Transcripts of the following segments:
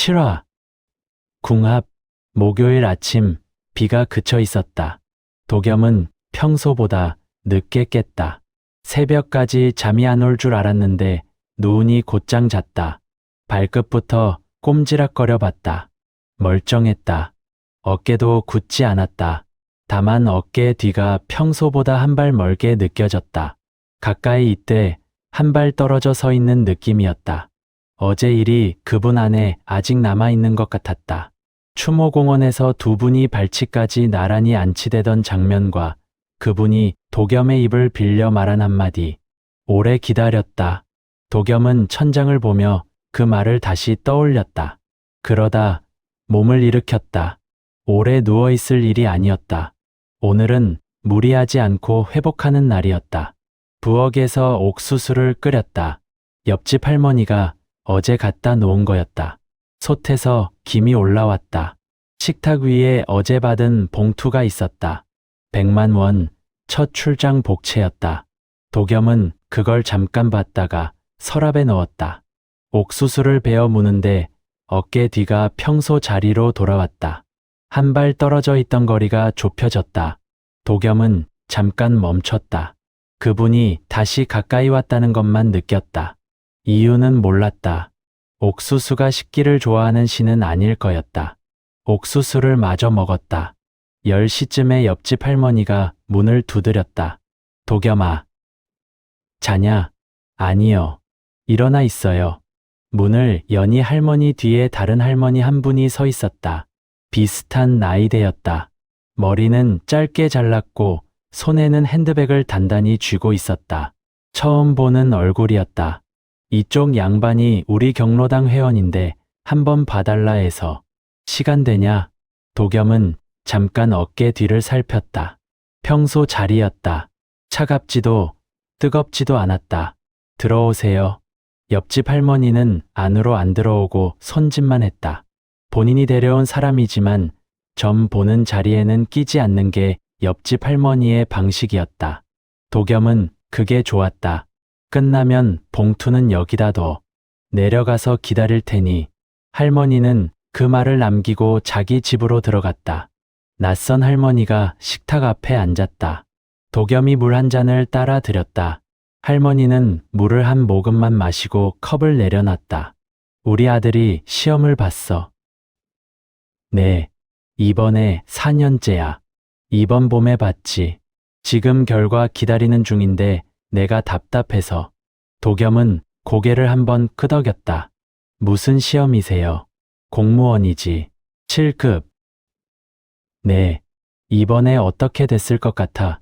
7화 궁합. 목요일 아침 비가 그쳐 있었다. 도겸은 평소보다 늦게 깼다. 새벽까지 잠이 안 올 줄 알았는데 눈이 곧장 잤다. 발끝부터 꼼지락거려 봤다. 멀쩡했다. 어깨도 굳지 않았다. 다만 어깨 뒤가 평소보다 한 발 멀게 느껴졌다. 가까이 있되 한 발 떨어져 서 있는 느낌이었다. 어제 일이 그분 안에 아직 남아있는 것 같았다. 추모공원에서 두 분이 발치까지 나란히 안치대던 장면과 그분이 도겸의 입을 빌려 말한 한마디. 오래 기다렸다. 도겸은 천장을 보며 그 말을 다시 떠올렸다. 그러다 몸을 일으켰다. 오래 누워있을 일이 아니었다. 오늘은 무리하지 않고 회복하는 날이었다. 부엌에서 옥수수를 끓였다. 옆집 할머니가 어제 갖다 놓은 거였다. 솥에서 김이 올라왔다. 식탁 위에 어제 받은 봉투가 있었다. 100만 원, 첫 출장 복채였다. 도겸은 그걸 잠깐 봤다가 서랍에 넣었다. 옥수수를 베어 무는데 어깨 뒤가 평소 자리로 돌아왔다. 한 발 떨어져 있던 거리가 좁혀졌다. 도겸은 잠깐 멈췄다. 그분이 다시 가까이 왔다는 것만 느꼈다. 이유는 몰랐다. 옥수수가 식기를 좋아하는 신은 아닐 거였다. 옥수수를 마저 먹었다. 10시쯤에 옆집 할머니가 문을 두드렸다. 도겸아. 자냐? 아니요. 일어나 있어요. 문을 여니 할머니 뒤에 다른 할머니 한 분이 서 있었다. 비슷한 나이대였다. 머리는 짧게 잘랐고 손에는 핸드백을 단단히 쥐고 있었다. 처음 보는 얼굴이었다. 이쪽 양반이 우리 경로당 회원인데 한번 봐달라 해서. 시간 되냐? 도겸은 잠깐 어깨 뒤를 살폈다. 평소 자리였다. 차갑지도 뜨겁지도 않았다. 들어오세요. 옆집 할머니는 안으로 안 들어오고 손짓만 했다. 본인이 데려온 사람이지만 점 보는 자리에는 끼지 않는 게 옆집 할머니의 방식이었다. 도겸은 그게 좋았다. 끝나면 봉투는 여기다 둬. 내려가서 기다릴 테니. 할머니는 그 말을 남기고 자기 집으로 들어갔다. 낯선 할머니가 식탁 앞에 앉았다. 도겸이 물 한 잔을 따라 드렸다. 할머니는 물을 한 모금만 마시고 컵을 내려놨다. 우리 아들이 시험을 봤어. 네, 이번에 4년째야. 이번 봄에 봤지. 지금 결과 기다리는 중인데 내가 답답해서. 도겸은 고개를 한번 끄덕였다. 무슨 시험이세요? 공무원이지. 7급. 네, 이번에 어떻게 됐을 것 같아?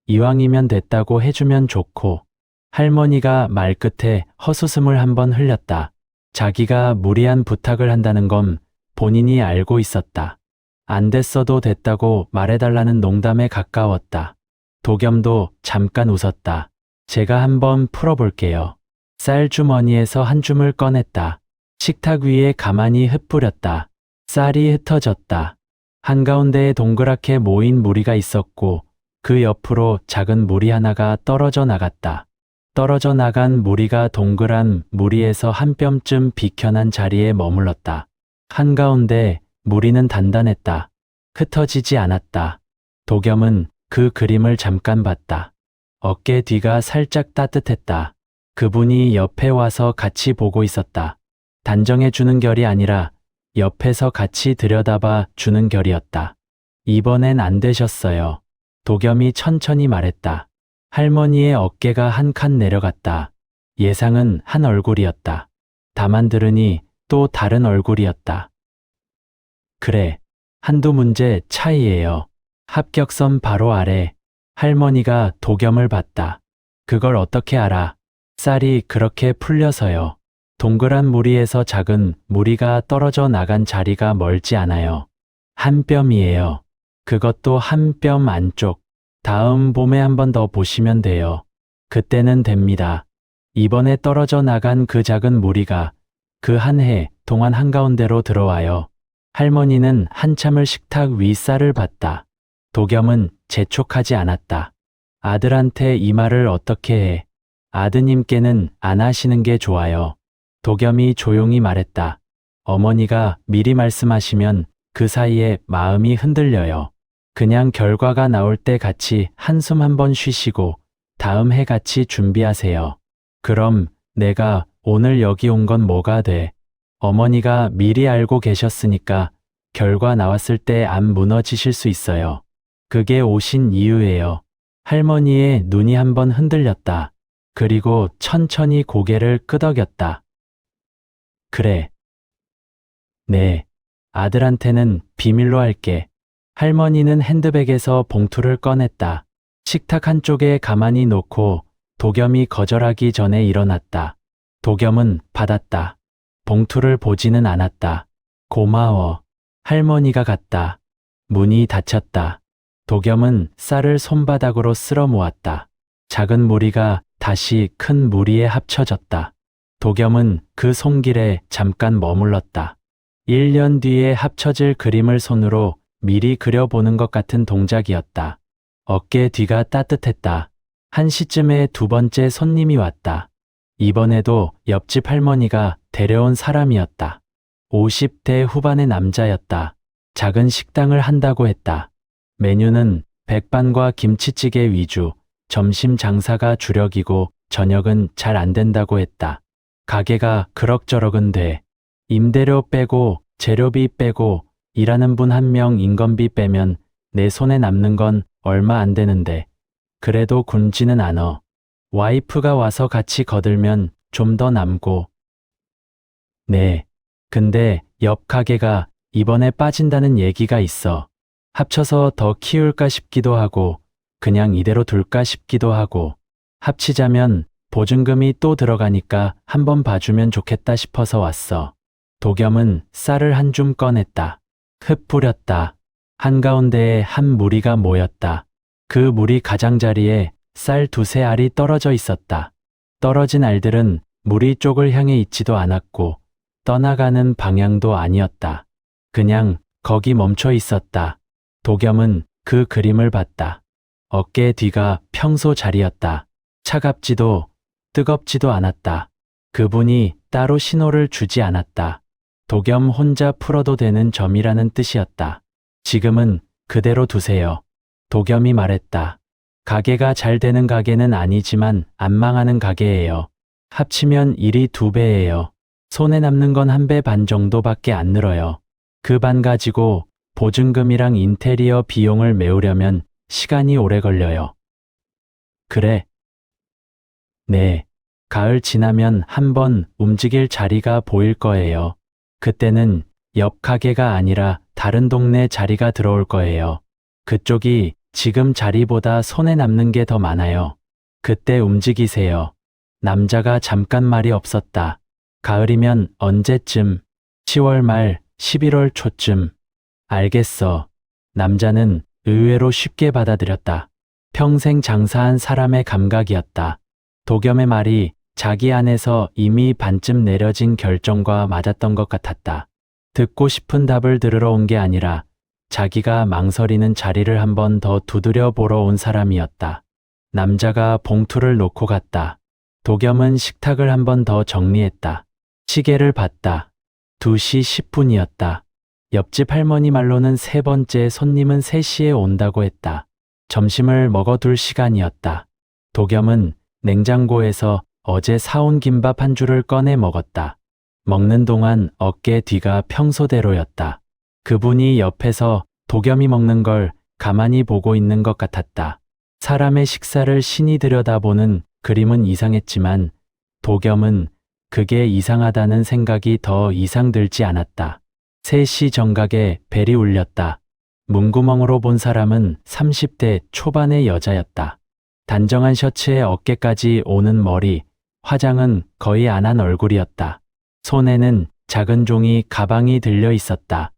이왕이면 됐다고 해주면 좋고. 할머니가 말끝에 헛웃음을 한번 흘렸다. 자기가 무리한 부탁을 한다는 건 본인이 알고 있었다. 안 됐어도 됐다고 말해달라는 농담에 가까웠다. 도겸도 잠깐 웃었다. 제가 한번 풀어볼게요. 쌀 주머니에서 한 줌을 꺼냈다. 식탁 위에 가만히 흩뿌렸다. 쌀이 흩어졌다. 한가운데에 동그랗게 모인 무리가 있었고 그 옆으로 작은 무리 하나가 떨어져 나갔다. 떨어져 나간 무리가 동그란 무리에서 한 뼘쯤 비켜난 자리에 머물렀다. 한가운데 무리는 단단했다. 흩어지지 않았다. 도겸은 그 그림을 잠깐 봤다. 어깨 뒤가 살짝 따뜻했다. 그분이 옆에 와서 같이 보고 있었다. 단정해 주는 결이 아니라 옆에서 같이 들여다봐 주는 결이었다. 이번엔 안 되셨어요. 도겸이 천천히 말했다. 할머니의 어깨가 한 칸 내려갔다. 예상은 한 얼굴이었다. 다만 들으니 또 다른 얼굴이었다. 그래, 한두 문제 차이예요. 합격선 바로 아래. 할머니가 도겸을 봤다. 그걸 어떻게 알아? 쌀이 그렇게 풀려서요. 동그란 무리에서 작은 무리가 떨어져 나간 자리가 멀지 않아요. 한 뼘이에요. 그것도 한 뼘 안쪽. 다음 봄에 한 번 더 보시면 돼요. 그때는 됩니다. 이번에 떨어져 나간 그 작은 무리가 그 한 해 동안 한가운데로 들어와요. 할머니는 한참을 식탁 위 쌀을 봤다. 도겸은 재촉하지 않았다. 아들한테 이 말을 어떻게 해? 아드님께는 안 하시는 게 좋아요. 도겸이 조용히 말했다. 어머니가 미리 말씀하시면 그 사이에 마음이 흔들려요. 그냥 결과가 나올 때 같이 한숨 한번 쉬시고 다음 해 같이 준비하세요. 그럼 내가 오늘 여기 온 건 뭐가 돼? 어머니가 미리 알고 계셨으니까 결과 나왔을 때 안 무너지실 수 있어요. 그게 오신 이유예요. 할머니의 눈이 한번 흔들렸다. 그리고 천천히 고개를 끄덕였다. 그래. 네. 아들한테는 비밀로 할게. 할머니는 핸드백에서 봉투를 꺼냈다. 식탁 한쪽에 가만히 놓고 도겸이 거절하기 전에 일어났다. 도겸은 받았다. 봉투를 보지는 않았다. 고마워. 할머니가 갔다. 문이 닫혔다. 도겸은 쌀을 손바닥으로 쓸어 모았다. 작은 무리가 다시 큰 무리에 합쳐졌다. 도겸은 그 손길에 잠깐 머물렀다. 1년 뒤에 합쳐질 그림을 손으로 미리 그려보는 것 같은 동작이었다. 어깨 뒤가 따뜻했다. 1시쯤에 두 번째 손님이 왔다. 이번에도 옆집 할머니가 데려온 사람이었다. 50대 후반의 남자였다. 작은 식당을 한다고 했다. 메뉴는 백반과 김치찌개 위주, 점심 장사가 주력이고 저녁은 잘 안 된다고 했다. 가게가 그럭저럭은 돼. 임대료 빼고 재료비 빼고 일하는 분 1명 인건비 빼면 내 손에 남는 건 얼마 안 되는데 그래도 굶지는 않어. 와이프가 와서 같이 거들면 좀 더 남고. 네. 근데 옆 가게가 이번에 빠진다는 얘기가 있어. 합쳐서 더 키울까 싶기도 하고 그냥 이대로 둘까 싶기도 하고 합치자면 보증금이 또 들어가니까 한번 봐주면 좋겠다 싶어서 왔어. 도겸은 쌀을 한 줌 꺼냈다. 흩뿌렸다. 한가운데에 한 무리가 모였다. 그 무리 가장자리에 쌀 2-3알이 떨어져 있었다. 떨어진 알들은 무리 쪽을 향해 있지도 않았고 떠나가는 방향도 아니었다. 그냥 거기 멈춰 있었다. 도겸은 그 그림을 봤다. 어깨 뒤가 평소 자리였다. 차갑지도 뜨겁지도 않았다. 그분이 따로 신호를 주지 않았다. 도겸 혼자 풀어도 되는 점이라는 뜻이었다. 지금은 그대로 두세요. 도겸이 말했다. 가게가 잘 되는 가게는 아니지만 안 망하는 가게예요. 합치면 일이 2배예요. 손에 남는 건 1배 반 정도밖에 안 늘어요. 그 반 가지고 보증금이랑 인테리어 비용을 메우려면 시간이 오래 걸려요. 그래. 네. 가을 지나면 한번 움직일 자리가 보일 거예요. 그때는 옆 가게가 아니라 다른 동네 자리가 들어올 거예요. 그쪽이 지금 자리보다 손에 남는 게 더 많아요. 그때 움직이세요. 남자가 잠깐 말이 없었다. 가을이면 언제쯤? 10월 말, 11월 초쯤. 알겠어. 남자는 의외로 쉽게 받아들였다. 평생 장사한 사람의 감각이었다. 도겸의 말이 자기 안에서 이미 반쯤 내려진 결정과 맞았던 것 같았다. 듣고 싶은 답을 들으러 온 게 아니라 자기가 망설이는 자리를 한번 더 두드려 보러 온 사람이었다. 남자가 봉투를 놓고 갔다. 도겸은 식탁을 한번 더 정리했다. 시계를 봤다. 2시 10분이었다. 옆집 할머니 말로는 3번째 손님은 3시에 온다고 했다. 점심을 먹어둘 시간이었다. 도겸은 냉장고에서 어제 사온 김밥 한 줄을 꺼내 먹었다. 먹는 동안 어깨 뒤가 평소대로였다. 그분이 옆에서 도겸이 먹는 걸 가만히 보고 있는 것 같았다. 사람의 식사를 신이 들여다보는 그림은 이상했지만 도겸은 그게 이상하다는 생각이 더 이상 들지 않았다. 3시 정각에 벨이 울렸다. 문구멍으로 본 사람은 30대 초반의 여자였다. 단정한 셔츠에 어깨까지 오는 머리, 화장은 거의 안 한 얼굴이었다. 손에는 작은 종이 가방이 들려 있었다.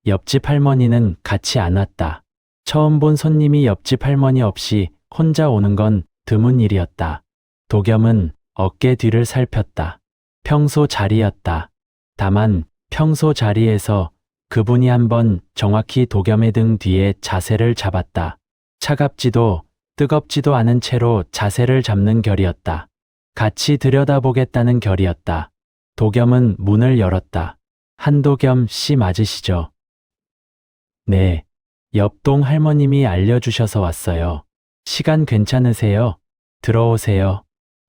옆집 할머니는 같이 안 왔다. 처음 본 손님이 옆집 할머니 없이 혼자 오는 건 드문 일이었다. 도겸은 어깨 뒤를 살폈다. 평소 자리였다. 다만 평소 자리에서 그분이 한번 정확히 도겸의 등 뒤에 자세를 잡았다. 차갑지도 뜨겁지도 않은 채로 자세를 잡는 결이었다. 같이 들여다보겠다는 결이었다. 도겸은 문을 열었다. 한도겸 씨 맞으시죠? 네. 옆동 할머님이 알려주셔서 왔어요. 시간 괜찮으세요? 들어오세요.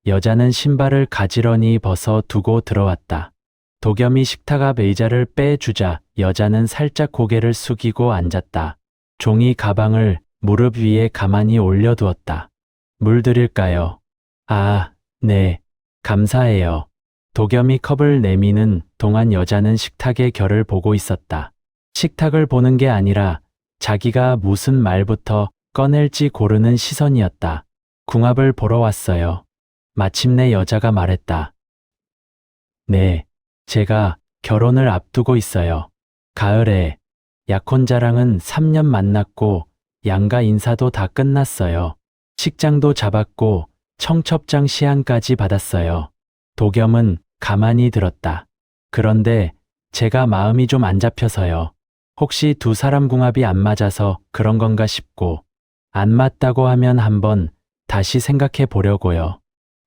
여자는 신발을 가지런히 벗어 두고 들어왔다. 도겸이 식탁 앞 의자를 빼주자 여자는 살짝 고개를 숙이고 앉았다. 종이 가방을 무릎 위에 가만히 올려두었다. 물 드릴까요? 아, 네. 감사해요. 도겸이 컵을 내미는 동안 여자는 식탁의 결을 보고 있었다. 식탁을 보는 게 아니라 자기가 무슨 말부터 꺼낼지 고르는 시선이었다. 궁합을 보러 왔어요. 마침내 여자가 말했다. 네, 제가 결혼을 앞두고 있어요. 가을에 약혼자랑은 3년 만났고 양가 인사도 다 끝났어요. 식장도 잡았고 청첩장 시안까지 받았어요. 도겸은 가만히 들었다. 그런데 제가 마음이 좀 안 잡혀서요. 혹시 두 사람 궁합이 안 맞아서 그런 건가 싶고, 안 맞다고 하면 한번 다시 생각해 보려고요.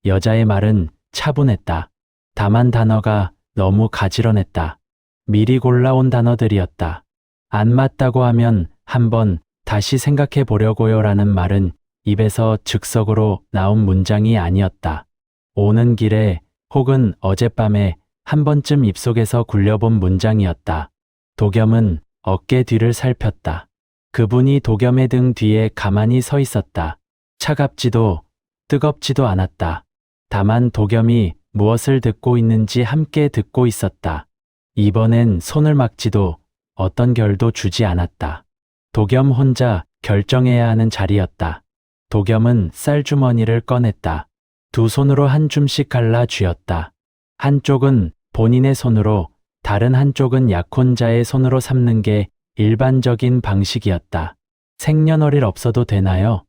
여자의 말은 차분했다. 다만 단어가 너무 가지런했다. 미리 골라온 단어들이었다. 안 맞다고 하면 한번 다시 생각해 보려고요 라는 말은 입에서 즉석으로 나온 문장이 아니었다. 오는 길에 혹은 어젯밤에 한 번쯤 입속에서 굴려본 문장이었다. 도겸은 어깨 뒤를 살폈다. 그분이 도겸의 등 뒤에 가만히 서 있었다. 차갑지도 뜨겁지도 않았다. 다만 도겸이 무엇을 듣고 있는지 함께 듣고 있었다. 이번엔 손을 막지도 어떤 결도 주지 않았다. 도겸 혼자 결정해야 하는 자리였다. 도겸은 쌀주머니를 꺼냈다. 두 손으로 한 줌씩 갈라 쥐었다. 한쪽은 본인의 손으로, 다른 한쪽은 약혼자의 손으로 삼는 게 일반적인 방식이었다. 생년월일 없어도 되나요?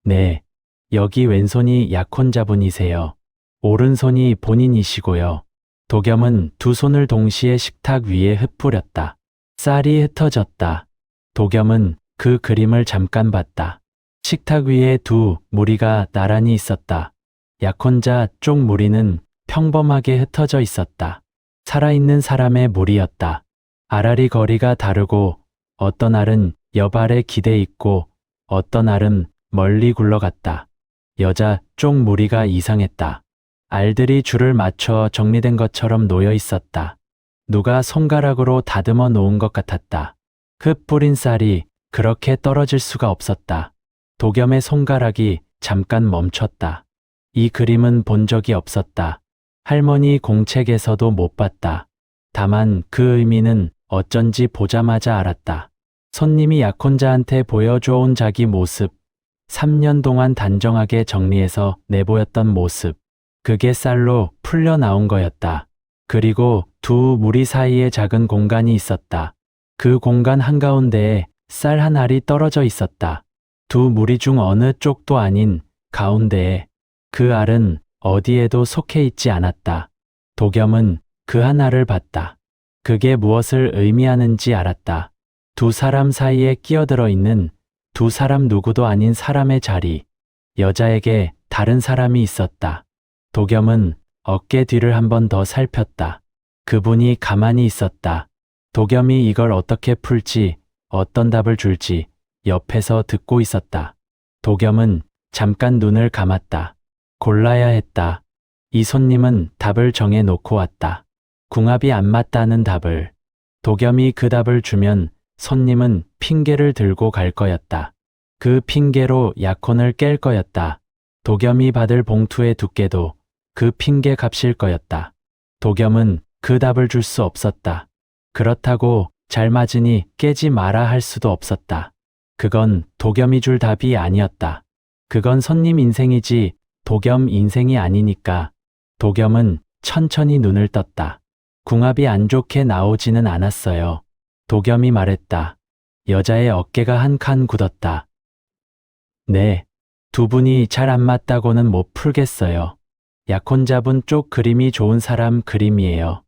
네. 여기 왼손이 약혼자분이세요. 오른손이 본인이시고요. 도겸은 두 손을 동시에 식탁 위에 흩뿌렸다. 쌀이 흩어졌다. 도겸은 그 그림을 잠깐 봤다. 식탁 위에 두 무리가 나란히 있었다. 약혼자 쪽 무리는 평범하게 흩어져 있었다. 살아있는 사람의 무리였다. 알알이 거리가 다르고 어떤 알은 옆 알에 기대 있고 어떤 알은 멀리 굴러갔다. 여자 쪽 무리가 이상했다. 알들이 줄을 맞춰 정리된 것처럼 놓여 있었다. 누가 손가락으로 다듬어 놓은 것 같았다. 흙 뿌린 쌀이 그렇게 떨어질 수가 없었다. 도겸의 손가락이 잠깐 멈췄다. 이 그림은 본 적이 없었다. 할머니 공책에서도 못 봤다. 다만 그 의미는 어쩐지 보자마자 알았다. 손님이 약혼자한테 보여줘온 자기 모습, 3년 동안 단정하게 정리해서 내보였던 모습, 그게 쌀로 풀려 나온 거였다. 그리고 두 무리 사이에 작은 공간이 있었다. 그 공간 한가운데에 쌀 한 알이 떨어져 있었다. 두 무리 중 어느 쪽도 아닌 가운데에 그 알은 어디에도 속해 있지 않았다. 도겸은 그 한 알을 봤다. 그게 무엇을 의미하는지 알았다. 두 사람 사이에 끼어들어 있는 두 사람 누구도 아닌 사람의 자리. 여자에게 다른 사람이 있었다. 도겸은 어깨 뒤를 한 번 더 살폈다. 그분이 가만히 있었다. 도겸이 이걸 어떻게 풀지, 어떤 답을 줄지 옆에서 듣고 있었다. 도겸은 잠깐 눈을 감았다. 골라야 했다. 이 손님은 답을 정해 놓고 왔다. 궁합이 안 맞다는 답을. 도겸이 그 답을 주면 손님은 핑계를 들고 갈 거였다. 그 핑계로 약혼을 깰 거였다. 도겸이 받을 봉투의 두께도 그 핑계 값일 거였다. 도겸은 그 답을 줄 수 없었다. 그렇다고 잘 맞으니 깨지 마라 할 수도 없었다. 그건 도겸이 줄 답이 아니었다. 그건 손님 인생이지 도겸 인생이 아니니까. 도겸은 천천히 눈을 떴다. 궁합이 안 좋게 나오지는 않았어요. 도겸이 말했다. 여자의 어깨가 한 칸 굳었다. 네, 두 분이 잘 안 맞다고는 못 풀겠어요. 약혼자분 쪽 그림이 좋은 사람 그림이에요.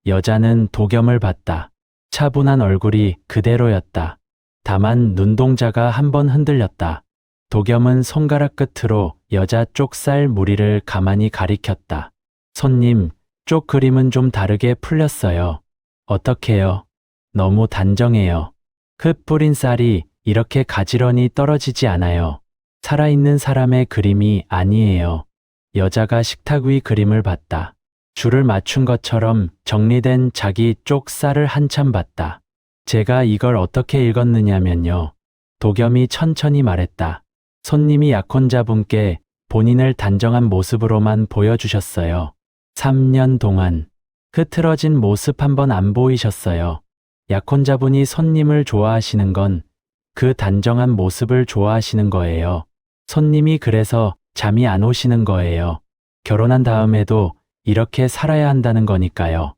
여자는 도겸을 봤다. 차분한 얼굴이 그대로였다. 다만 눈동자가 한 번 흔들렸다. 도겸은 손가락 끝으로 여자 쪽 쌀 무리를 가만히 가리켰다. 손님, 쪽 그림은 좀 다르게 풀렸어요. 어떡해요? 너무 단정해요. 흙 뿌린 쌀이 이렇게 가지런히 떨어지지 않아요. 살아있는 사람의 그림이 아니에요. 여자가 식탁 위 그림을 봤다. 줄을 맞춘 것처럼 정리된 자기 쪽 쌀을 한참 봤다. 제가 이걸 어떻게 읽었느냐면요. 도겸이 천천히 말했다. 손님이 약혼자분께 본인을 단정한 모습으로만 보여주셨어요. 3년 동안 흐트러진 모습 한번 안 보이셨어요. 약혼자분이 손님을 좋아하시는 건 그 단정한 모습을 좋아하시는 거예요. 손님이 그래서 잠이 안 오시는 거예요. 결혼한 다음에도 이렇게 살아야 한다는 거니까요.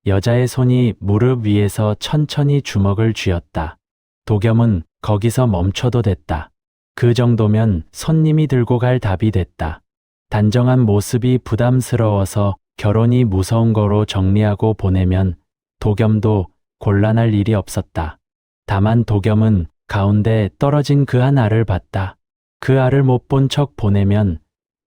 여자의 손이 무릎 위에서 천천히 주먹을 쥐었다. 도겸은 거기서 멈춰도 됐다. 그 정도면 손님이 들고 갈 답이 됐다. 단정한 모습이 부담스러워서 결혼이 무서운 거로 정리하고 보내면 도겸도 곤란할 일이 없었다. 다만 도겸은 가운데 떨어진 그 한 알을 봤다. 그 알을 못 본 척 보내면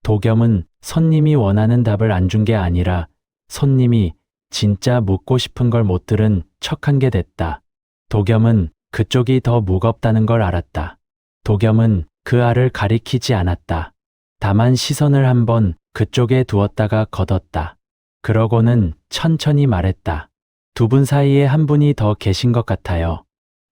도겸은 손님이 원하는 답을 안 준 게 아니라 손님이 진짜 묻고 싶은 걸 못 들은 척한 게 됐다. 도겸은 그쪽이 더 무겁다는 걸 알았다. 도겸은 그 알을 가리키지 않았다. 다만 시선을 한번 그쪽에 두었다가 걷었다. 그러고는 천천히 말했다. 두 분 사이에 한 분이 더 계신 것 같아요.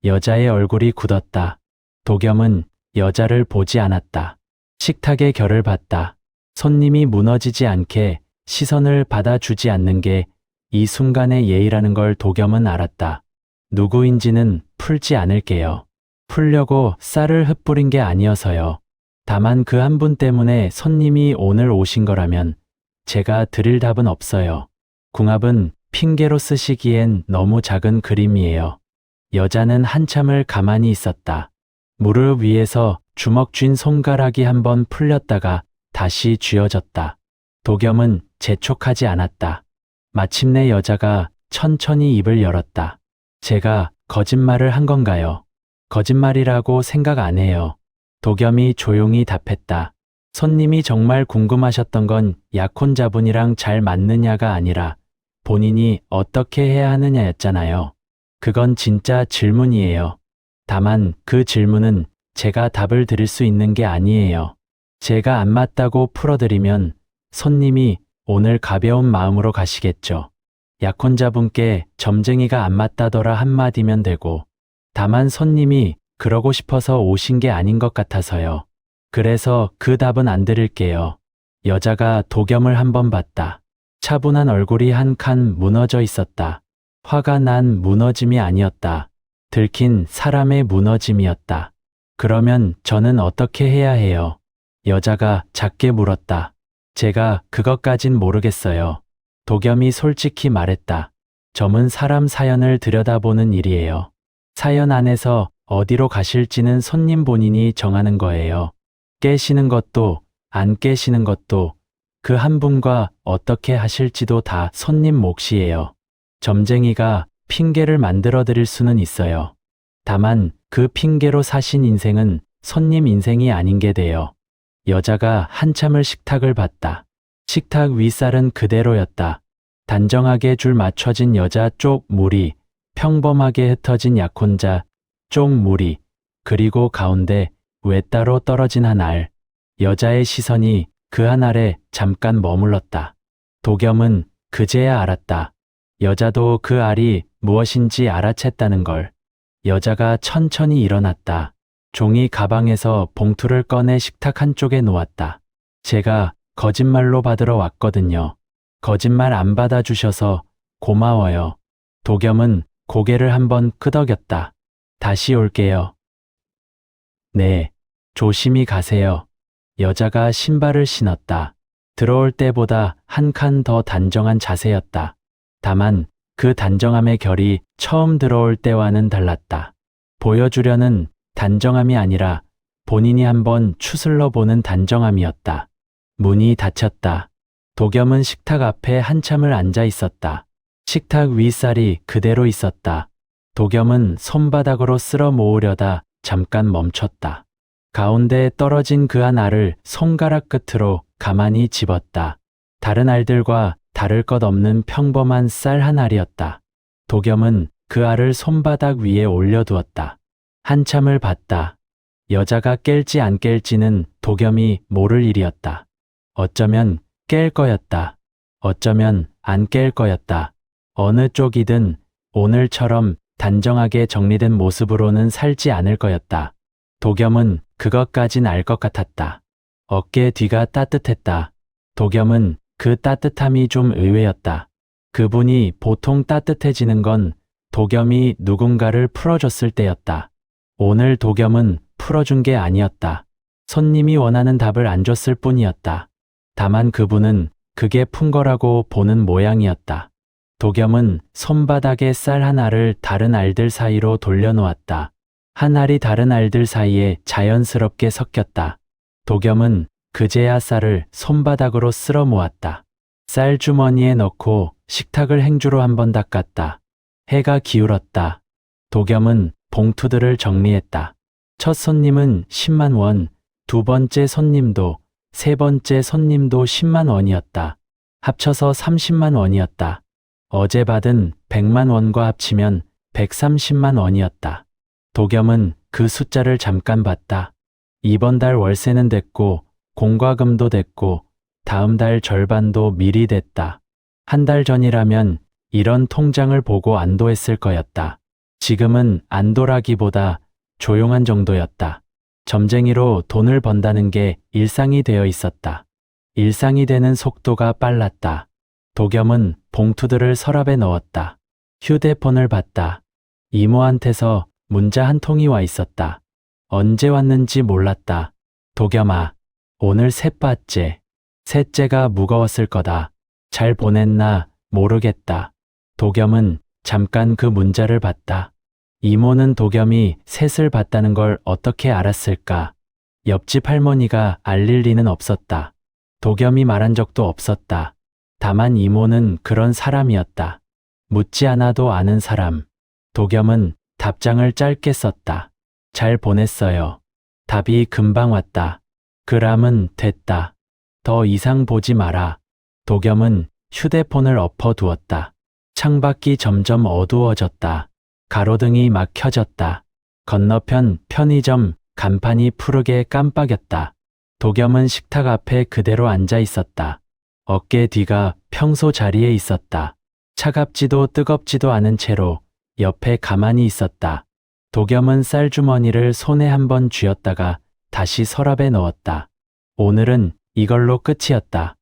여자의 얼굴이 굳었다. 도겸은 여자를 보지 않았다. 식탁의 결을 봤다. 손님이 무너지지 않게 시선을 받아주지 않는 게 이 순간의 예의라는 걸 도겸은 알았다. 누구인지는 풀지 않을게요. 풀려고 쌀을 흩뿌린 게 아니어서요. 다만 그 한 분 때문에 손님이 오늘 오신 거라면 제가 드릴 답은 없어요. 궁합은 핑계로 쓰시기엔 너무 작은 그림이에요. 여자는 한참을 가만히 있었다. 무릎 위에서 주먹 쥔 손가락이 한번 풀렸다가 다시 쥐어졌다. 도겸은 재촉하지 않았다. 마침내 여자가 천천히 입을 열었다. 제가 거짓말을 한 건가요? 거짓말이라고 생각 안 해요. 도겸이 조용히 답했다. 손님이 정말 궁금하셨던 건 약혼자분이랑 잘 맞느냐가 아니라 본인이 어떻게 해야 하느냐였잖아요. 그건 진짜 질문이에요. 다만 그 질문은 제가 답을 드릴 수 있는 게 아니에요. 제가 안 맞다고 풀어드리면 손님이 오늘 가벼운 마음으로 가시겠죠. 약혼자분께 점쟁이가 안 맞다더라 한마디면 되고, 다만 손님이 그러고 싶어서 오신 게 아닌 것 같아서요. 그래서 그 답은 안 드릴게요. 여자가 도겸을 한번 봤다. 차분한 얼굴이 한 칸 무너져 있었다. 화가 난 무너짐이 아니었다. 들킨 사람의 무너짐이었다. 그러면 저는 어떻게 해야 해요? 여자가 작게 물었다. 제가 그것까진 모르겠어요. 도겸이 솔직히 말했다. 점은 사람 사연을 들여다보는 일이에요. 사연 안에서 어디로 가실지는 손님 본인이 정하는 거예요. 깨시는 것도 안 깨시는 것도 그 한 분과 어떻게 하실지도 다 손님 몫이에요. 점쟁이가 핑계를 만들어 드릴 수는 있어요. 다만 그 핑계로 사신 인생은 손님 인생이 아닌 게 돼요. 여자가 한참을 식탁을 봤다. 식탁 윗살은 그대로였다. 단정하게 줄 맞춰진 여자 쪽 무리, 평범하게 흩어진 약혼자 쪽 무리, 그리고 가운데 외따로 떨어진 한 알. 여자의 시선이 그 한 알에 잠깐 머물렀다. 도겸은 그제야 알았다. 여자도 그 알이 무엇인지 알아챘다는 걸. 여자가 천천히 일어났다. 종이 가방에서 봉투를 꺼내 식탁 한쪽에 놓았다. 제가 거짓말로 받으러 왔거든요. 거짓말 안 받아주셔서 고마워요. 도겸은 고개를 한번 끄덕였다. 다시 올게요. 네, 조심히 가세요. 여자가 신발을 신었다. 들어올 때보다 한 칸 더 단정한 자세였다. 다만 그 단정함의 결이 처음 들어올 때와는 달랐다. 보여주려는 단정함이 아니라 본인이 한번 추슬러 보는 단정함이었다. 문이 닫혔다. 도겸은 식탁 앞에 한참을 앉아 있었다. 식탁 윗살이 그대로 있었다. 도겸은 손바닥으로 쓸어 모으려다 잠깐 멈췄다. 가운데 떨어진 그 한 알을 손가락 끝으로 가만히 집었다. 다른 알들과 다를 것 없는 평범한 쌀 한 알이었다. 도겸은 그 알을 손바닥 위에 올려두었다. 한참을 봤다. 여자가 깰지 안 깰지는 도겸이 모를 일이었다. 어쩌면 깰 거였다. 어쩌면 안 깰 거였다. 어느 쪽이든 오늘처럼 단정하게 정리된 모습으로는 살지 않을 거였다. 도겸은 그것까진 알 것 같았다. 어깨 뒤가 따뜻했다. 도겸은 그 따뜻함이 좀 의외였다. 그분이 보통 따뜻해지는 건 도겸이 누군가를 풀어줬을 때였다. 오늘 도겸은 풀어준 게 아니었다. 손님이 원하는 답을 안 줬을 뿐이었다. 다만 그분은 그게 푼 거라고 보는 모양이었다. 도겸은 손바닥에 쌀 한 알을 다른 알들 사이로 돌려놓았다. 한 알이 다른 알들 사이에 자연스럽게 섞였다. 도겸은 그제야 쌀을 손바닥으로 쓸어 모았다. 쌀 주머니에 넣고 식탁을 행주로 한번 닦았다. 해가 기울었다. 도겸은 봉투들을 정리했다. 첫 손님은 10만 원, 두 번째 손님도, 세 번째 손님도 10만 원이었다. 합쳐서 30만 원이었다. 어제 받은 100만 원과 합치면 130만 원이었다. 도겸은 그 숫자를 잠깐 봤다. 이번 달 월세는 됐고, 공과금도 됐고, 다음 달 절반도 미리 됐다. 한 달 전이라면 이런 통장을 보고 안도했을 거였다. 지금은 안도라기보다 조용한 정도였다. 점쟁이로 돈을 번다는 게 일상이 되어 있었다. 일상이 되는 속도가 빨랐다. 도겸은 봉투들을 서랍에 넣었다. 휴대폰을 봤다. 이모한테서 문자 한 통이 와 있었다. 언제 왔는지 몰랐다. 도겸아, 오늘 셋째째. 셋째가 무거웠을 거다. 잘 보냈나 모르겠다. 도겸은 잠깐 그 문자를 봤다. 이모는 도겸이 셋을 봤다는 걸 어떻게 알았을까? 옆집 할머니가 알릴 리는 없었다. 도겸이 말한 적도 없었다. 다만 이모는 그런 사람이었다. 묻지 않아도 아는 사람. 도겸은 답장을 짧게 썼다. 잘 보냈어요. 답이 금방 왔다. 그람은 됐다. 더 이상 보지 마라. 도겸은 휴대폰을 엎어두었다. 창밖이 점점 어두워졌다. 가로등이 막 켜졌다. 건너편 편의점 간판이 푸르게 깜빡였다. 도겸은 식탁 앞에 그대로 앉아 있었다. 어깨 뒤가 평소 자리에 있었다. 차갑지도 뜨겁지도 않은 채로 옆에 가만히 있었다. 도겸은 쌀주머니를 손에 한번 쥐었다가 다시 서랍에 넣었다. 오늘은 이걸로 끝이었다.